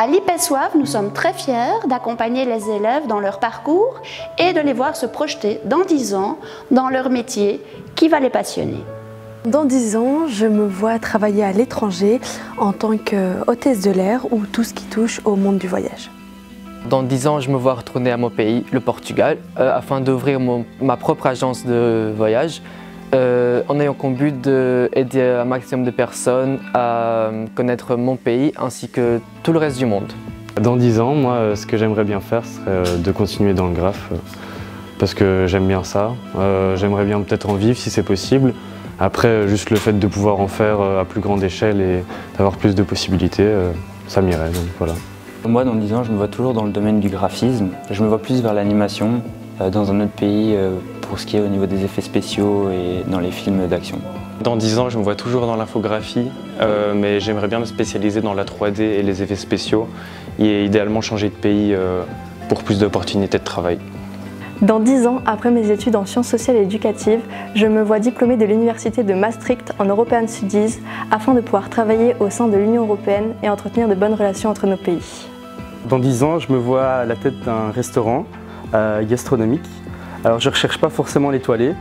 À l'IPES-WAV, nous sommes très fiers d'accompagner les élèves dans leur parcours et de les voir se projeter dans 10 ans dans leur métier qui va les passionner. Dans 10 ans, je me vois travailler à l'étranger en tant qu'hôtesse de l'air ou tout ce qui touche au monde du voyage. Dans 10 ans, je me vois retourner à mon pays, le Portugal, afin d'ouvrir ma propre agence de voyage, en ayant comme but d'aider un maximum de personnes à connaître mon pays ainsi que tout le reste du monde. Dans 10 ans, moi, ce que j'aimerais bien faire serait de continuer dans le graphe parce que j'aime bien ça. J'aimerais bien peut-être en vivre si c'est possible. Après, juste le fait de pouvoir en faire à plus grande échelle et d'avoir plus de possibilités, ça m'irait, donc voilà. Moi, dans 10 ans, je me vois toujours dans le domaine du graphisme. Je me vois plus vers l'animation, dans un autre pays, pour ce qui est au niveau des effets spéciaux et dans les films d'action. Dans 10 ans, je me vois toujours dans l'infographie, mais j'aimerais bien me spécialiser dans la 3D et les effets spéciaux et idéalement changer de pays pour plus d'opportunités de travail. Dans 10 ans, après mes études en sciences sociales et éducatives, je me vois diplômée de l'université de Maastricht en European Studies afin de pouvoir travailler au sein de l'Union européenne et entretenir de bonnes relations entre nos pays. Dans 10 ans, je me vois à la tête d'un restaurant gastronomique. Alors je ne recherche pas forcément l'étoilé,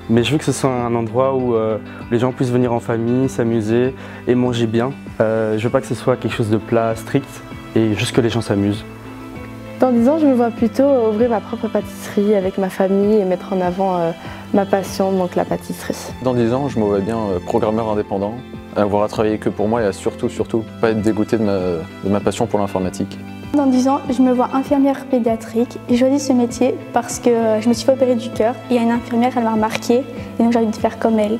mais je veux que ce soit un endroit où les gens puissent venir en famille, s'amuser et manger bien. Je ne veux pas que ce soit quelque chose de plat, strict, et juste que les gens s'amusent. Dans 10 ans, je me vois plutôt ouvrir ma propre pâtisserie avec ma famille et mettre en avant ma passion, donc la pâtisserie. Dans 10 ans, je me vois bien programmeur indépendant, avoir à travailler que pour moi et à surtout pas être dégoûté de ma passion pour l'informatique. Dans 10 ans, je me vois infirmière pédiatrique. J'ai choisi ce métier parce que je me suis fait opérer du cœur et il y a une infirmière, elle m'a remarquée et donc j'ai envie de faire comme elle.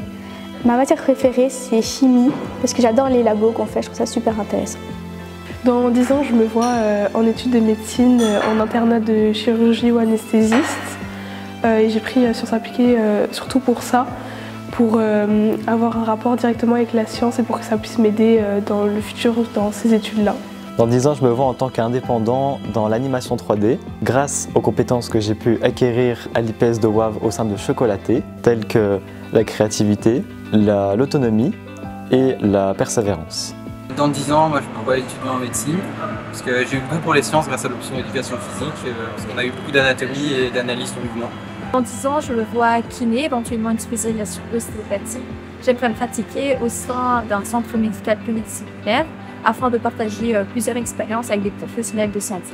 Ma matière préférée, c'est chimie parce que j'adore les labos qu'on fait, je trouve ça super intéressant. Dans 10 ans, je me vois en études de médecine, en internat de chirurgie ou anesthésiste. Et j'ai pris sciences appliquées surtout pour ça, pour avoir un rapport directement avec la science et pour que ça puisse m'aider dans le futur dans ces études-là. Dans 10 ans, je me vois en tant qu'indépendant dans l'animation 3D grâce aux compétences que j'ai pu acquérir à l'IPES de WAV au sein de Chocolaté, telles que la créativité, l'autonomie et la persévérance. Dans 10 ans, moi, je me vois étudiant en médecine parce que j'ai eu le goût pour les sciences grâce à l'option éducation physique parce qu'on a eu beaucoup d'anatomie et d'analyse du mouvement. Dans 10 ans, je me vois kiné, éventuellement une spécialisation d'ostéopathie. J'aimerais me pratiquer au sein d'un centre médical pluridisciplinaire afin de partager plusieurs expériences avec des professionnels de santé.